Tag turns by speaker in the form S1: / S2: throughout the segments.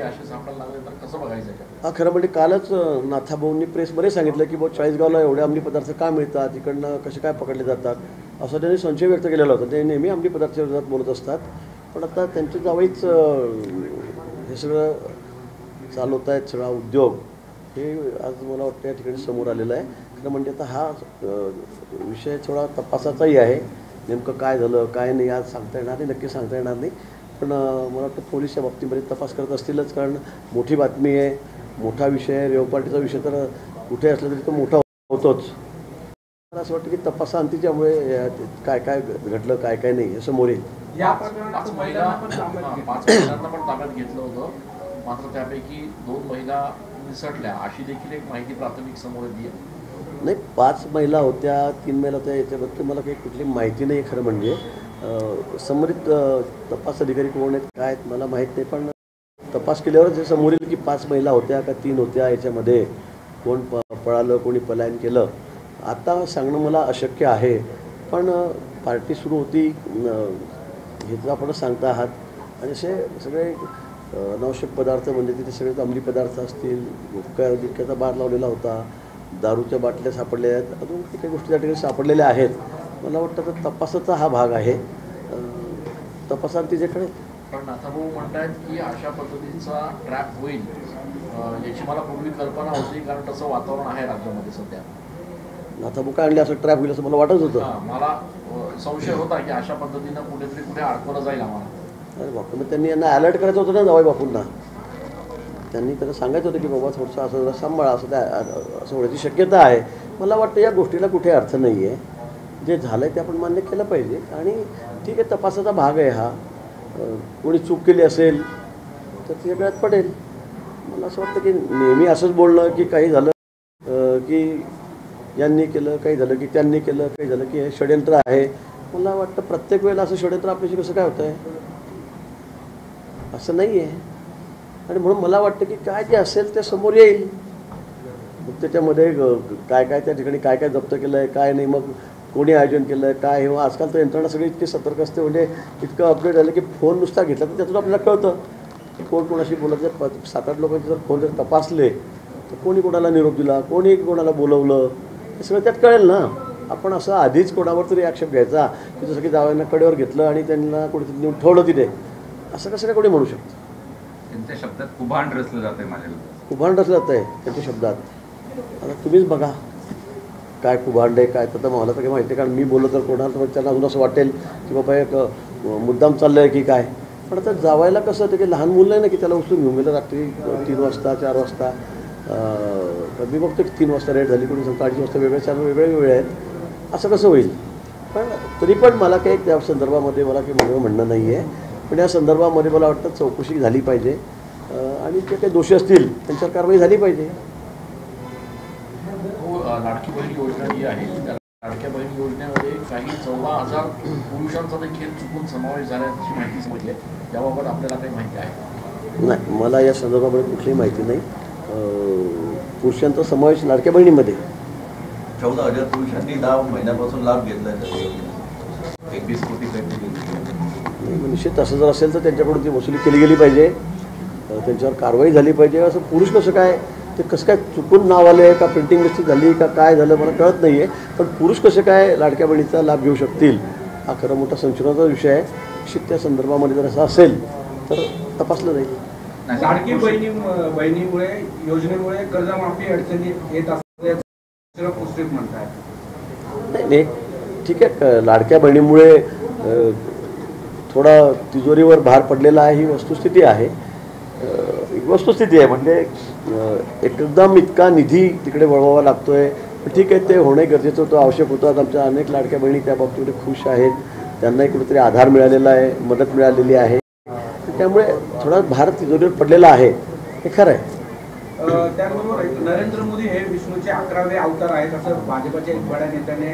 S1: असे सापडायला लागले तर कसं बघायचं का?
S2: हा खरं म्हणजे कालच नाथाभाऊंनी प्रेसमध्ये सांगितलं की बुवा चाळीसगावला एवढे अंमली पदार्थ का मिळतात, इकडनं कसे काय पकडले जातात, असं त्यांनी संशय व्यक्त केलेला होता. ते नेहमी अंमली पदार्थाच्या विरोधात बोलत असतात, पण आता त्यांचे जावईच हे सगळं चालवत आहेत, सगळा उद्योग हे आज मला वाटतं या ठिकाणी समोर आलेलं आहे. खरं म्हणजे आता हा विषय थोडा तपासाचाही आहे. नेमकं काय झालं काय नाही आज सांगता येणार नाही, नक्की सांगता येणार नाही. पण मला वाटतं पोलीस या बाबतीमध्ये तपास करत असतीलच, कारण मोठी बातमी आहे, मोठा विषय आहे. रेवपाटीचा विषय तर कुठे असला तरी तो मोठा होतोच. मला असं वाटतं की तपासाअंती त्यामुळे काय काय घडलं काय काय नाही हे समोर येईल.
S1: पाच महिलांना पण ताब्यात घेतलं होतं, मात्र त्यापैकी 2 महिला निसटल्या अशी देखील एक माहिती प्राथमिक समोर येते.
S2: नाही, 5 महिला होत्या, 3 महिला होत्या, याच्याबद्दल मला काही कुठली माहिती नाही. खरं म्हणजे संबंधित तपास अधिकारी कोण आहेत काय आहेत मला माहीत नाही, पण तपास केल्यावरच हे समोर येईल की 5 महिला होत्या का 3 होत्या, याच्यामध्ये कोण पळालं कोणी पलायन केलं आता सांगणं मला अशक्य आहे. पण पार्टी सुरू होती हे तर आपण सांगता आहात, आणि असे सगळे अनावश्यक पदार्थ म्हणजे तिथे सगळे अंमली पदार्थ असतील, गुटख्याचा बार लावलेला होता, दारूच्या बाटल्या सापडल्या आहेत, अजून काही गोष्टी त्या ठिकाणी सापडलेल्या आहेत. मला वाटतं तर तपासाचा हा भाग आहे, तपासांती जे कळेल.
S1: पण नाथाभाऊ म्हणतायत की अशा पद्धतीचा ट्रॅप होईल याची मला पूर्वी कल्पना होती, कारण तसं वातावरण आहे राज्यामध्ये सध्या.
S2: नाथाभाऊ काय आणले असं ट्रॅप होईल असं मला वाटत होतं.
S1: मला संशय होता की अशा पद्धतीनं कुठेतरी कुठे अडकवलं जाईल आम्हाला.
S2: अरे बापू, मग त्यांनी यांना अलर्ट करायचं होतं ना जावई बापूंना. त्यांनी त्यांना सांगायचं होतं की बाबा थोडंसं असं सांभाळा, असं होण्याची शक्यता आहे. मला वाटतं या गोष्टीला कुठे अर्थ नाही आहे. जे झालं आहे ते आपण मान्य केलं पाहिजे, आणि ठीक आहे तपासाचा भाग आहे हा. कोणी चूक केली असेल तर ती गळ्यात पडेल. मला असं वाटतं की नेहमी असंच बोलणं की काही झालं की यांनी केलं, काही झालं की त्यांनी केलं, काही झालं की हे षडयंत्र आहे. मला वाटतं प्रत्येक वेळेला असं षडयंत्र आपल्याशी कसं काय होतं आहे, असं नाही आहे. आणि म्हणून मला वाटतं की काय जे असेल ते समोर येईल. मग त्याच्यामध्ये काय काय त्या ठिकाणी काय काय जप्त केलं आहे काय नाही, मग कोणी आयोजन केलं आहे काय हे. आजकाल तर यंत्रणा सगळी इतकी सतर्क असते, म्हणजे इतकं अपडेट झालं की फोन नुसता घेतला तर त्यातून आपल्याला कळतं की कोण कोणाशी बोलत. 7-8 लोकांचे जर फोन जर तपासले तर कोणी कोणाला निरोप दिला, कोणी कोणाला बोलवलं, हे सगळं त्यात कळेल ना. आपण असं आधीच कोणावर तरी आक्षेप घ्यायचा की जसं की जावयांना कडेवर घेतलं आणि त्यांना कुठेतरी नेऊन ठेवलं तिथे, असं कसं काय कोणी म्हणू शकतं.
S3: त्यांच्या शब्दात कुभांड रचलं जात आहे, माझ्या
S2: कुभांड रचलं जात आहे त्यांच्या शब्दात. आता तुम्हीच बघा काय कुभांड आहे काय. तर मला तर काही माहिती आहे, कारण मी बोललो तर कोणाला तर त्यांना अजून असं वाटेल की बाबा एक मुद्दाम चाललं आहे की काय. पण आता जावायला कसं होतं की लहान मुलं नाही ना की त्याला उचलून घेऊन गेलं रात्री 3 वाजता 4 वाजता. मी बघतो की 3 वाजता रेट झाली, कोणी सांगतो 2:30 वाजता, वेगळे 4 वेगळे आहेत. असं कसं होईल. पण तरी पण मला काही त्या संदर्भामध्ये मला काही म्हणणं नाही आहे. पण या संदर्भामध्ये मला वाटतं चौकशी झाली पाहिजे, आणि जे काही दोषी असतील त्यांच्यावर कारवाई झाली पाहिजे.
S1: लाडकी बहीण योजना जी आहे त्या लाडक्या बहीण योजनेमध्ये काही 14,000 पुरुषांचा देखील चुकून समावेश झाल्याची माहिती समजली आहे. याबाबत आपल्याला काही माहिती आहे?
S2: नाही, मला या संदर्भामध्ये कुठलीही माहिती नाही. पुरुषांचा समावेश लाडक्या बहिणीमध्ये
S4: 14,000 पुरुषांनी 10 महिन्यापासून लाभ घेतला. 21 कोटी
S2: निश्चित असं जर असेल तर त्यांच्याकडून ती वसुली केली गेली पाहिजे, त्यांच्यावर कारवाई झाली पाहिजे. असं पुरुष कसं काय, ते कसं काय चुकून नाव आले का, प्रिंटिंग मिस्टेक झाली का काय झालं मला कळत नाही आहे. पण पुरुष कसे काय लाडक्या बहिणीचा लाभ घेऊ शकतील हा खरं मोठा संशोधनाचा विषय आहे. निश्चित त्या संदर्भामध्ये जर असं असेल तर तपासलं जाईल.
S5: लाडकी बहिणीमुळे योजनेमुळे कर्जमाफी अडचणी येत असल्याचं म्हणतात.
S2: नाही ठीक आहे, लाडक्या बहिणीमुळे थोडा तिजोरीवर भार पडलेला आहे, ही वस्तुस्थिती आहे. वस्तुस्थिती आहे म्हणजे एकदम इतका निधी तिकडे वळवावा लागतो आहे. ठीक आहे, ते होणे गरजेचं होतं, आवश्यक होतं. आमच्या अनेक लाडक्या बहिणी त्या बाबतीमध्ये खुश आहेत, त्यांनाही कुठेतरी आधार मिळालेला आहे, मदत मिळालेली आहे. त्यामुळे थोडा भार तिजोरीवर पडलेला आहे, हे खरं आहे.
S5: त्याचबरोबर नरेंद्र मोदी हे विष्णूचे 11वे अवतार आहेत असं भाजपच्या एक बड्या नेत्याने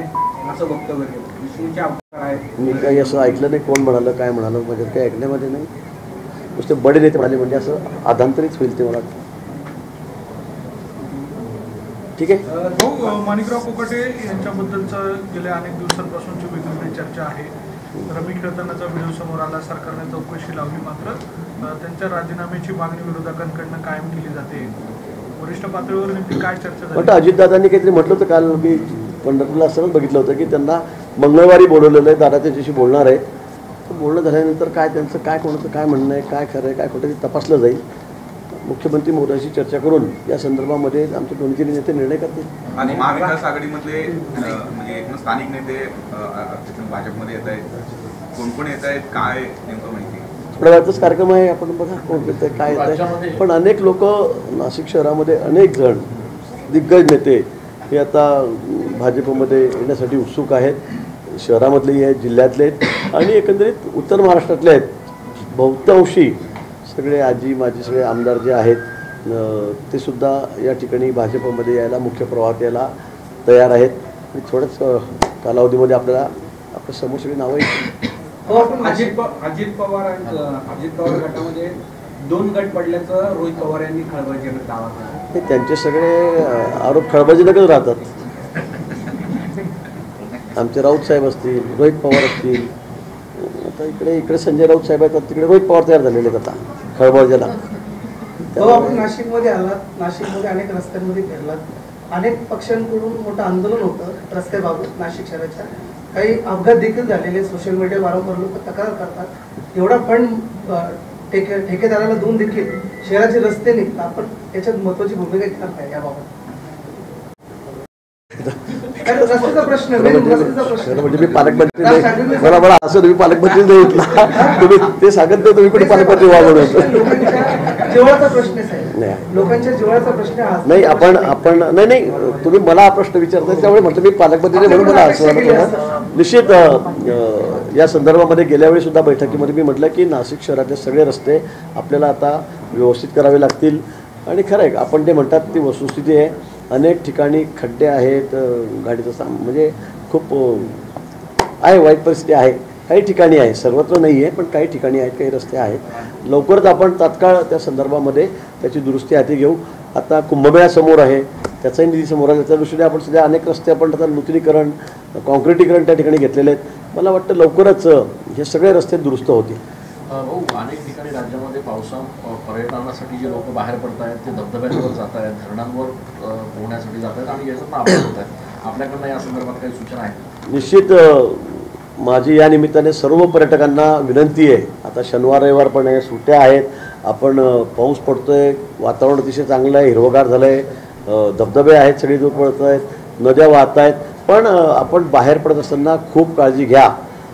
S5: असं वक्तव्य केलं. विष्णूचे अवतार आहेत. मी
S2: काही असं ऐकलं नाही, कोण म्हणालं काय म्हणालं, म्हणजे काही ऐकण्यामध्ये नाही. नुसते बडे नेते म्हणाले म्हणजे असं आधांतरित होईल ते मला वाटतं. ठीक आहे.
S6: माणिकराव कोकाटे यांच्याबद्दलचं गेल्या अनेक दिवसांपासूनची वेगवेगळी चर्चा आहे. रमी खेळतानाचा व्हिडिओ समोर आला, सरकारने चौकशी लावली, मात्र त्यांच्या राजीनाम्याची मागणी विरोधकांकडनं कायम केली जाते. वरिष्ठ पातळीवर नेमकी काय चर्चा झाली?
S2: अजितदादांनी काहीतरी म्हटलं होतं काल, मी पंढरपूरला असतानाच बघितलं होतं की त्यांना मंगळवारी बोलवलेलं आहे, दादा त्यांच्याशी बोलणार आहे. बोलणं झाल्यानंतर काय त्यांचं काय कोणाचं काय म्हणणं आहे, काय खरं आहे काय खोटं ते तपासलं जाईल. मुख्यमंत्री महोदयांशी चर्चा करून या संदर्भामध्ये आमचे 2-3 नेते निर्णय करतील.
S3: आणि महाविकास आघाडीमधले म्हणजे स्थानिक नेते भाजपमध्ये येत आहेत, कोण कोण येत आहेत, काय नेमकं माहिती?
S2: थोड्या वेळातच कार्यक्रम आहे, आपण बघा कोण येत आहे काय येत आहे. पण अनेक लोक नाशिक शहरामध्ये अनेक जण दिग्गज नेते हे आता भाजपमध्ये येण्यासाठी उत्सुक आहेत. शहरामधलेही आहेत, जिल्ह्यातले आहेत आणि एकंदरीत उत्तर महाराष्ट्रातले आहेत. बहुतांशी सगळे आजी माजी सगळे आमदार जे आहेत ते सुद्धा या ठिकाणी भाजपमध्ये यायला, मुख्य प्रवाहात यायला तयार आहेत. आणि थोड्याच कालावधीमध्ये आपल्याला आपल्या समोर सगळी नावं येतील.
S5: अजित पवार गटामध्ये 2 गट पडल्याचं रोहित पवार यांनी खळबळजनक दावा केला.
S2: हे त्यांचे सगळे आरोप खळबळजनकच राहतात. आमचे राऊत साहेब असतील, रोहित पवार असतील, आता इकडे संजय राऊत साहेब आहेत, तिकडे रोहित पवार तयार झालेले आहेत आता खळबळजनक.
S7: आपण नाशिकमध्ये आलात, नाशिकमध्ये अनेक रस्त्यांमध्ये फिरलात, अनेक पक्षांकडून मोठं आंदोलन होतं रस्त्याबाबत नाशिक शहराच्या. काही अपघात देखील झालेले, सोशल मीडिया वारंवार लोक तक्रार करतात. एवढा फंड ठेकेदाराला देऊन देखील शहराचे रस्ते निघतात. आपण याच्यात महत्वाची भूमिका घेणार काय याबाबत? प्रश्न
S2: म्हणजे मी पालकमंत्री नाही, मला असं तुम्ही पालकमंत्री नाही घेतला, तुम्ही ते सांगत नाही तुम्ही कुठे पालकमंत्री व्हा म्हणून.
S7: जिव्हाळ्याचा प्रश्न आहे, लोकांच्या जिव्हाळ्याचा प्रश्न
S2: नाही. आपण नाही तुम्ही मला हा प्रश्न विचारताय त्यामुळे म्हटलं मी पालकमंत्री नाही म्हणून मला असं निश्चित. या संदर्भामध्ये गेल्या वेळी सुद्धा बैठकीमध्ये मी म्हटलं की नाशिक शहरातले सगळे रस्ते आपल्याला आता व्यवस्थित करावे लागतील. आणि खरं आहे आपण ते म्हणतात ती वस्तुस्थिती आहे. अनेक ठिकाणी खड्डे आहेत, गाडीचं म्हणजे खूप आहे, वाईट परिस्थिती आहे. काही ठिकाणी आहे, सर्वत्र नाही आहे, पण काही ठिकाणी आहेत, काही रस्ते आहेत. लवकरच आपण तात्काळ त्या संदर्भामध्ये त्याची दुरुस्ती हाती घेऊ. आता कुंभमेळा समोर आहे, त्याचाही निधी समोर आहे. त्या दृष्टीने आपण सध्या अनेक रस्ते आपण आता नूतनीकरण, कॉन्क्रिटीकरण त्या ठिकाणी घेतलेले आहेत. मला वाटतं लवकरच हे सगळे रस्ते दुरुस्त होतील.
S1: भाऊ, अनेक ठिकाणी राज्यामध्ये पर्यटनासाठी जे लोक बाहेर पडत आहेत ते धबधब्यांवर जात आहेत, धरणांवर पोहण्यासाठी जात आहेत आणि याचा पण अपघात होत आहेत. आपल्याकडनं या संदर्भात काही सूचना आहेत?
S2: निश्चित माझी या निमित्ताने सर्व पर्यटकांना विनंती आहे. आता शनिवार रविवार पण आहे, सुट्ट्या आहेत, आपण पाऊस पडतोय, वातावरण अतिशय चांगलं आहे, हिरवगार झालं आहे, धबधबे आहेत, सगळी दूर पडत आहेत, नद्या वाहत आहेत. पण आपण बाहेर पडत असताना खूप काळजी घ्या.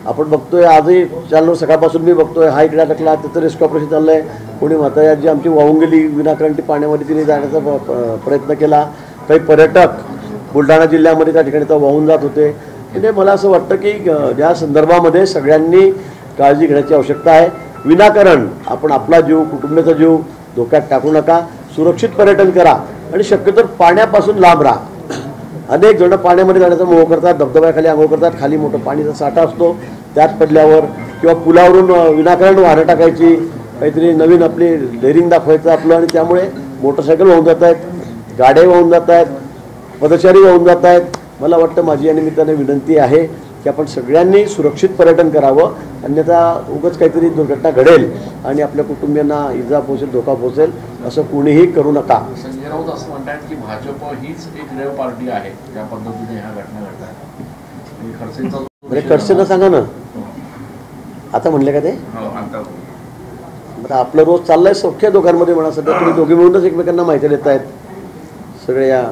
S2: आपण बघतोय आजही चाललो, सकाळपासून मी बघतोय हा इकडे अटकला, तिथं रेस्क्यू ऑपरेशन चाललं आहे. कोणी म्हातारी जी आमची वाहून गेली विनाकारण ती पाण्यामध्ये तिने जाण्याचा प्रयत्न केला. काही पर्यटक बुलढाणा जिल्ह्यामध्ये त्या ठिकाणी तर वाहून जात होते. म्हणजे मला असं वाटतं की या संदर्भामध्ये सगळ्यांनी काळजी घेण्याची आवश्यकता आहे. विनाकारण आपण आपला जीव, कुटुंबाचा जीव धोक्यात टाकू नका. सुरक्षित पर्यटन करा आणि शक्यतो पाण्यापासून लांब राहा. अनेक जण पाण्यामध्ये जाण्याचा मोह करतात, धबधब्याखाली आंघोळ करतात, खाली मोठं पाणीचा साठा असतो, त्यात पडल्यावर किंवा पुलावरून विनाकारण वाहनं टाकायची, काहीतरी नवीन आपली डेअरिंग दाखवायचं आपलं, आणि त्यामुळे मोटरसायकल वाहून जात आहेत, गाड्या वाहून जात आहेत, पदचारी वाहून जात आहेत. मला वाटतं माझी या निमित्ताने विनंती आहे की आपण सगळ्यांनी सुरक्षित पर्यटन करावं, अन्यथा उगाच काहीतरी दुर्घटना घडेल आणि आपल्या कुटुंबियांना इजा पोहोचेल, धोका पोहोचेल, असं कुणीही करू नका.
S1: संजय राऊत असं म्हणतात की भाजप हीच एक रेव पार्टी आहे, त्या पद्धतीने ह्या घटना घडतात.
S2: खडसेंना सांगा ना, आता म्हणले का ते? आता आपलं रोज चाललंय सौख्य दोघांमध्ये म्हणा. सध्या तुम्ही दोघे मिळूनच एकमेकांना माहिती देत आहेत, सगळे या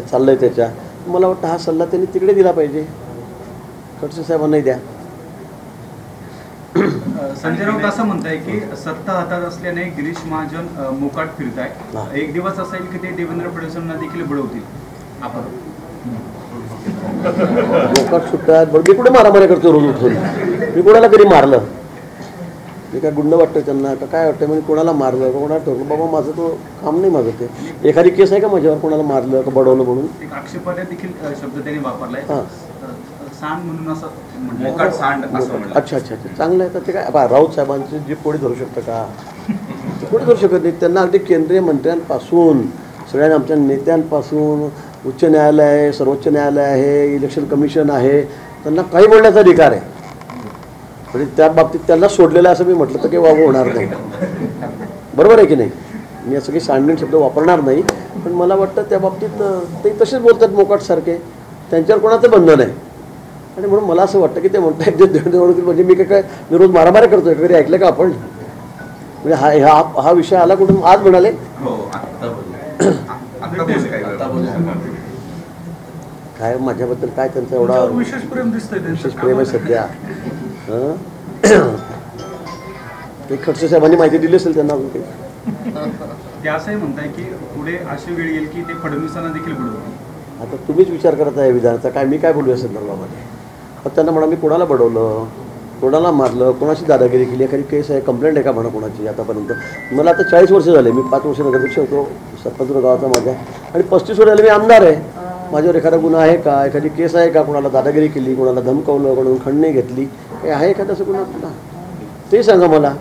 S2: चाललंय त्याच्या. मला वाटतं हा सल्ला त्यांनी तिकडे दिला पाहिजे, खडसे साहेबांनाही द्या.
S8: संजय राऊत असं म्हणताय की सत्ता हातात असल्याने गिरीश महाजन मोकाट फिरताय. एक दिवस असा येईल की ते देवेंद्र फडणवीसांना देखील बुडवतील. आपण
S2: मोकाट सुटतात बरं. मी कुठे मारामारी करतो रोज उठून? मी कोणाला कधी मारलं? मी काय गुंड वाटतं त्यांना का काय वाटतं? म्हणजे कोणाला मारलं, कोणाला ठरलं? बाबा माझं तो काम नाही. माझं ते एखादी केस आहे का माझ्यावर कोणाला मारलं का बडवलं म्हणून?
S8: एक आक्षेपार्ह देखील शब्द त्यांनी वापरलाय, सांड म्हणून असं.
S2: अच्छा, चांगलं आहे. तर ते काय राऊत साहेबांची जी कोणी धरू शकतं का? कोणी धरू शकत नाही. त्यांना अगदी केंद्रीय मंत्र्यांपासून सगळ्या आमच्या नेत्यांपासून उच्च न्यायालय आहे, सर्वोच्च न्यायालय आहे, इलेक्शन कमिशन आहे, त्यांना काही बोलण्याचा अधिकार आहे. म्हणजे त्या बाबतीत त्यांना सोडलेलं असं मी म्हटलं तर काही बाबा होणार नाही. बरोबर आहे की नाही? मी असं काही सांडण शब्द वापरणार नाही, पण मला वाटतं त्या बाबतीत ते तसेच बोलतात मोकाटसारखे, त्यांच्यावर कोणाचं बंधन आहे. आणि म्हणून मला असं वाटतं की ते म्हणतात जे देवदेवडतील म्हणजे मी काय मी रोज मारामारी करतोय, कधी ऐकलं का आपण? म्हणजे हा विषय आला कुठून आज म्हणाले
S3: हो आता बोलले
S2: काय माझ्याबद्दल काय त्यांचा एवढा
S6: तुमच्यावर विशेष प्रेम दिसतंय
S2: विशेष प्रेम आहे सध्या. ते खडसे साहेबांनी माहिती दिली असेल त्यांना अजून काही.
S8: ते असंही म्हणताय की पुढे अशी वेळ येईल की ते फडणवीसांना देखील बुडवतील.
S2: आता तुम्हीच विचार करत आहे विधानाचा, काय मी काय बोलू या संदर्भामध्ये. पण त्यांना म्हणा मी कोणाला बडवलं, कोणाला मारलं, कोणाची दादागिरी केली, एखादी केस आहे, कंप्लेंट आहे का म्हणा कोणाची आतापर्यंत. मला आता 40 वर्ष झाले, मी 5 वर्ष नगराध्यक्ष होतो सरपंच गावाचा माझ्या, आणि 35 वर्ष झाले मी आमदार आहे. माझ्यावर एखादा गुन्हा आहे का, एखादी केस आहे का, कोणाला दादागिरी केली, कोणाला धमकावलं, कोणाला खंडणी घेतली, काही आहे एखादं असं गुन्हा? ते सांगा मला.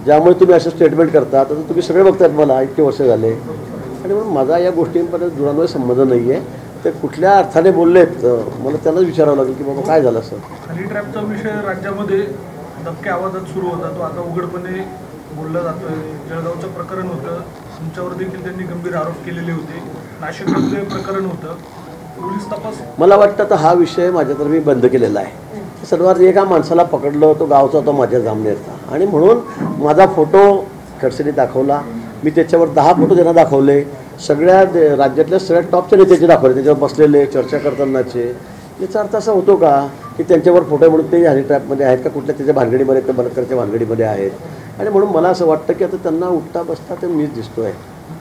S2: ज्यामुळे तुम्ही असं स्टेटमेंट करता, तर तुम्ही सगळे बघतात मला इतके वर्ष झाले. आणि म्हणून माझा या गोष्टींपर्यंत दुरांमध्ये संबंध नाही आहे. ते कुठल्या अर्थाने बोललेत मला त्यांनाच विचारावं लागेल की बाबा काय झालं असं.
S6: हनी ट्रॅपचा विषय राज्यामध्ये दबक्या आवाजात सुरू होता, तो आता उघडपणे बोलला जातोय. जळगावचं प्रकरण होतं, तुमच्यावर देखील त्यांनी गंभीर आरोप केलेले होते. नाशिकमधले प्रकरण होतं, पोलीस तपास. मला
S2: वाटतं आता हा विषय माझ्या तर मी बंद केलेला आहे. सर्वात एका माणसाला पकडलं, तो गावचा होता माझ्या जामनेरचा, आणि म्हणून माझा फोटो खडसेने दाखवला. मी त्याच्यावर 10 फोटो त्यांना दाखवले, सगळ्या राज्यातल्या सगळ्या टॉपच्या नेत्याचे दाखवले, त्याच्यावर बसलेले चर्चा करतानाचे. याचा अर्थ असा होतो का की त्यांच्यावर फोटो म्हणून ते हनी ट्रॅपमध्ये आहेत का, कुठल्या त्याच्या भानगडीमध्ये तर बलात्काराच्या भानगडीमध्ये आहेत. आणि म्हणून मला असं वाटतं की आता त्यांना उठता बसता ते मीच दिसतो आहे.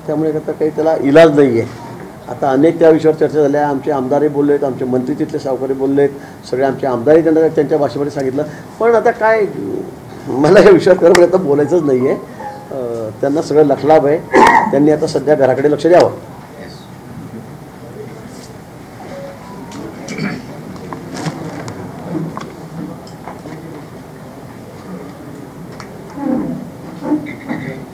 S2: त्यामुळे आता काही त्याला इलाज नाही आहे. आता अनेक त्या विषयावर चर्चा झाल्या, आमचे आमदारही बोललेत, आमचे मंत्री तिथले सावकारी बोललेत, सगळे आमचे आमदारही त्यांना त्यांच्या भाषेमध्ये सांगितलं. पण आता काय मला या विषयावर खरं आता बोलायचंच नाही आहे. त्यांना सगळं लखलाभ आहे, त्यांनी आता सध्या घराकडे लक्ष द्यावं.